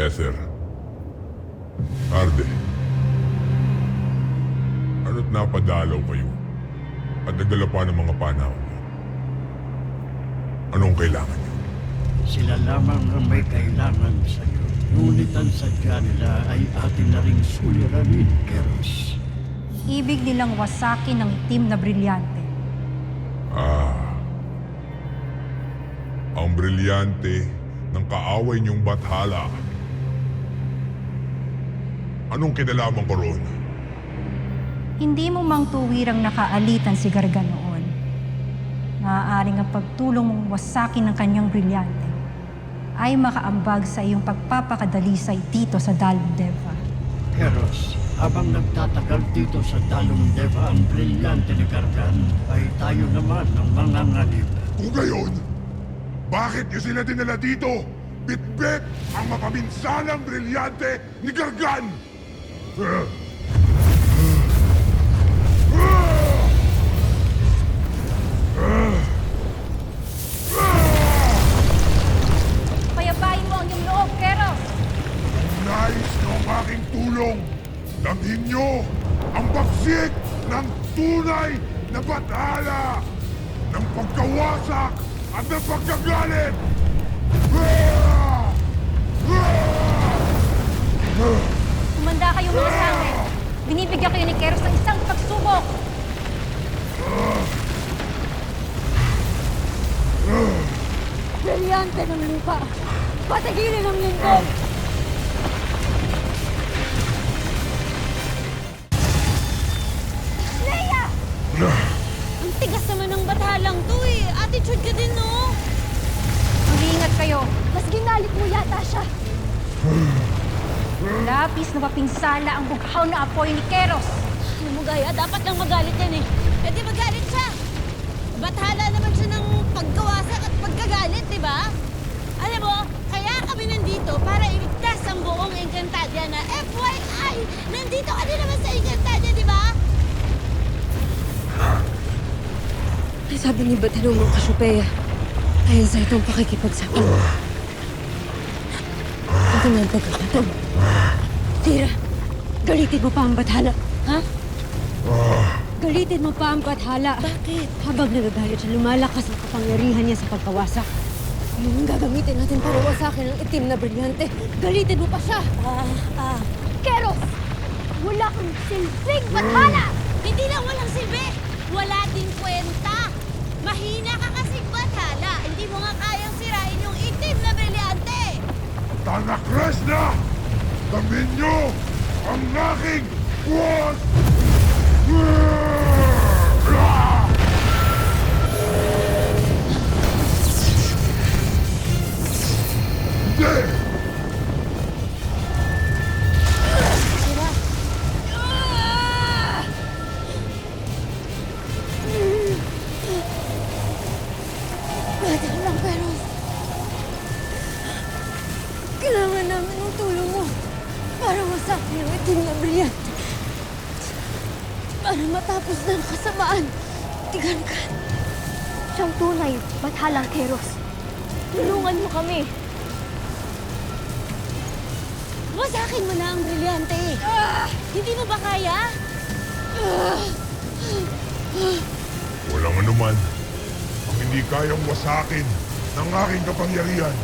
Ether. Arde. Ano't napadalaw kayo? At nagdala pa ng mga panaw. Anong kailangan niyo? Sila lamang ang may kailangan sa iyo. Ngunit ang sadya nila ay atin na ring suliranin, Keros. Ibig nilang wasakin ng itim na brilyante. Ang brilyante ng kaaway niyong Bathala. Anong kinalaman ko roon? Hindi mo mang tuwirang nakaalitan si Gargan noon. Maaaring ang pagtulong mong wasakin ng kanyang brilyante ay makaambag sa iyong pagpapakadalisay dito sa Dalong Deva. Keros, habang nagtatagal dito sa Dalong Deva ang brilyante ni Gargan, ay tayo naman ang manganganib. Kung gayon, bakit niyo sila dinala dito? Bitbit ang mapabinsalang brilyante ni Gargan! Payabain mo ang iyong loob, Keros! Nais ng aking tulong. Damhin niyo ang pagsik ng tunay na Bathala ng pagkawasak at ng pagkagalit! Kumanda kayong mga sangre. Binibigyan kayo ni Keros ng isang pagsubok. Brilyante ng lupa! Patigilin ang lindol! Leia! Ang tigas naman ng batalang to eh. Attitude ka din, no? Mag-iingat kayo. Mas ginalit mo yata siya! Lapis na mapinsala ang bughaw na apoy ni Keros. Alam mo, Gaya, dapat lang magalit yan eh. Eh di magalit siya. Bathala naman siya ng pagkawasak at pagkagalit, di ba? Alam mo, kaya kami nandito para iligtas ang buong Encantadia na FYI! Nandito ka din naman sa Encantadia, di ba? Ay sabi ni Batanong ng Kasyopeya, ayon sa itong pakikipagsapin. Ito nga ang pagkakataon. Tira, galitin mo pa ang Bathala, ha? Galitin mo pa ang Bathala. Bakit? Habang nagagalit siya, lumalakas ang kapangyarihan niya sa pagkawasak. Yun ang gagamitin natin para wasakin ang itim na brilyante. Galitin mo pa siya! Keros! Wala kang silbing Bathala! Hindi lang walang silbi! Wala din kwenta! Mahina ka kasing Bathala! Hindi mo nga kayang sirain yung itim na brilyante! Tanakres na! Damhin niyo ang aking buwas! Hindi! Sira! Pwede lang, Keros. Kailangan namin ng tulong mo para wasakin ang itim na brilyante. Para matapos na ang kasamaan. Tigan-kan. Siyang tunay, Bathalang Keros. Tulungan mo kami. Wasakin mo na ang brilyante! Hindi mo ba kaya? Walang anuman ang hindi kayang wasakin ng aking kapangyarihan.